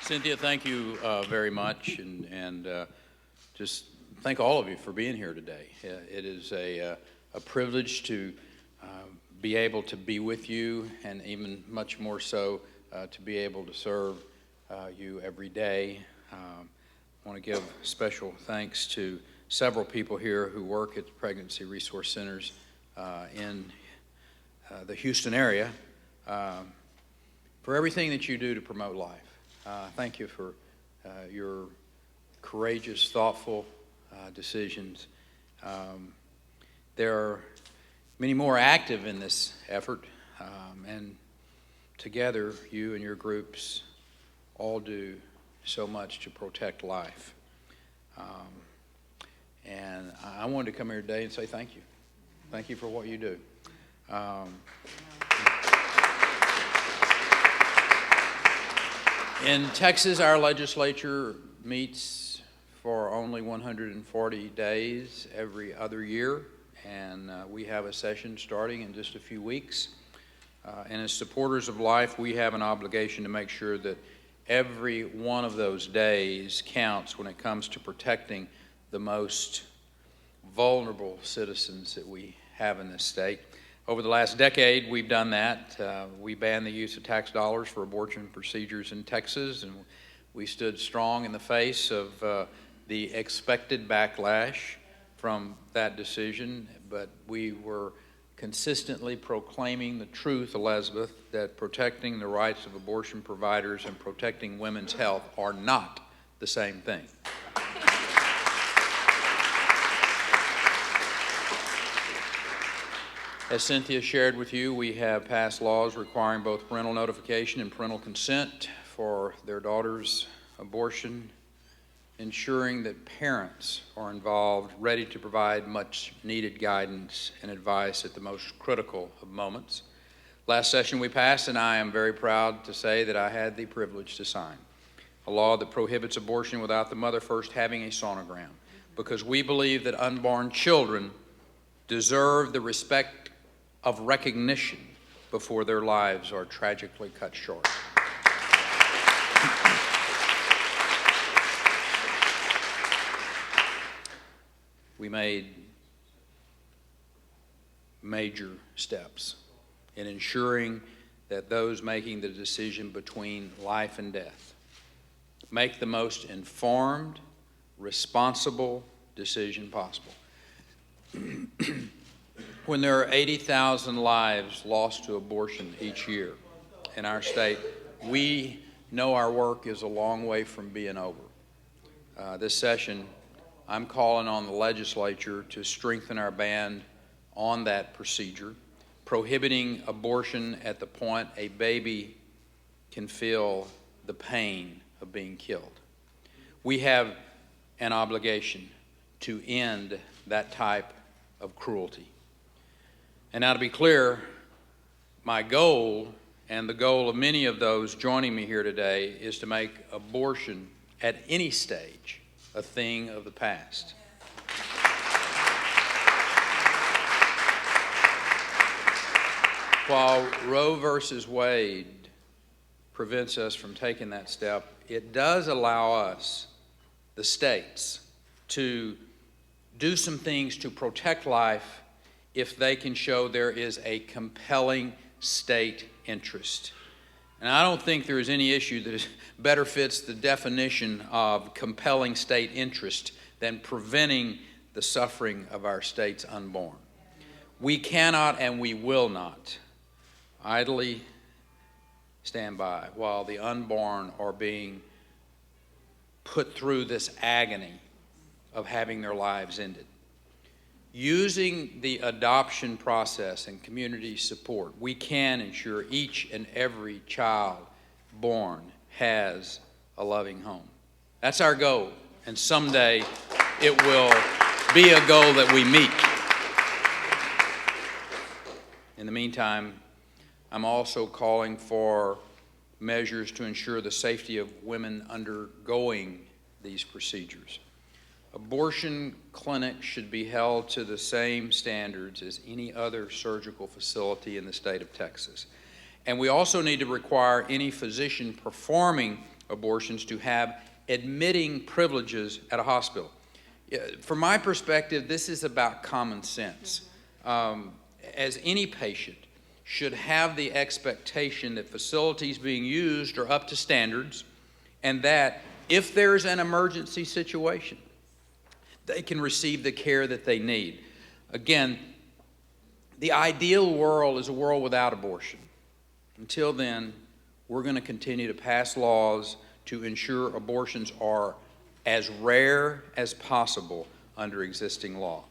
Cynthia, thank you very much, and just thank all of you for being here today. It is a privilege to be able to be with you, and even much more so to be able to serve you every day. I want to give special thanks to several people here who work at the Pregnancy Resource Centers in the Houston area for everything that you do to promote life. Thank you for your courageous, thoughtful decisions. There are many more active in this effort, and together you and your groups all do so much to protect life. And I wanted to come here today and say thank you. Thank you for what you do. In Texas, our legislature meets for only 140 days every other year, and we have a session starting in just a few weeks. And as supporters of life, we have an obligation to make sure that every one of those days counts when it comes to protecting the most vulnerable citizens that we have in this state. Over the last decade, we've done that. We banned the use of tax dollars for abortion procedures in Texas, and we stood strong in the face of the expected backlash from that decision, but we were consistently proclaiming the truth, Elizabeth, that protecting the rights of abortion providers and protecting women's health are not the same thing. As Cynthia shared with you, we have passed laws requiring both parental notification and parental consent for their daughter's abortion, ensuring that parents are involved, ready to provide much needed guidance and advice at the most critical of moments. Last session we passed, and I am very proud to say that I had the privilege to sign a law that prohibits abortion without the mother first having a sonogram, because we believe that unborn children deserve the respect of recognition before their lives are tragically cut short. We made major steps in ensuring that those making the decision between life and death make the most informed, responsible decision possible. When there are 80,000 lives lost to abortion each year in our state, we know our work is a long way from being over. This session, I'm calling on the legislature to strengthen our ban on that procedure, prohibiting abortion at the point a baby can feel the pain of being killed. We have an obligation to end that type of cruelty. And now, to be clear, my goal and the goal of many of those joining me here today is to make abortion at any stage a thing of the past. While Roe versus Wade prevents us from taking that step, it does allow us, the states, to do some things to protect life if they can show there is a compelling state interest. And I don't think there is any issue that better fits the definition of compelling state interest than preventing the suffering of our state's unborn. We cannot and we will not idly stand by while the unborn are being put through this agony of having their lives ended. Using the adoption process and community support, we can ensure each and every child born has a loving home. That's our goal, and someday it will be a goal that we meet. In the meantime, I'm also calling for measures to ensure the safety of women undergoing these procedures. Abortion clinics should be held to the same standards as any other surgical facility in the state of Texas. And we also need to require any physician performing abortions to have admitting privileges at a hospital. From my perspective, this is about common sense. As any patient should have the expectation that facilities being used are up to standards, and that if there's an emergency situation, they can receive the care that they need. Again, the ideal world is a world without abortion. Until then, we're going to continue to pass laws to ensure abortions are as rare as possible under existing law.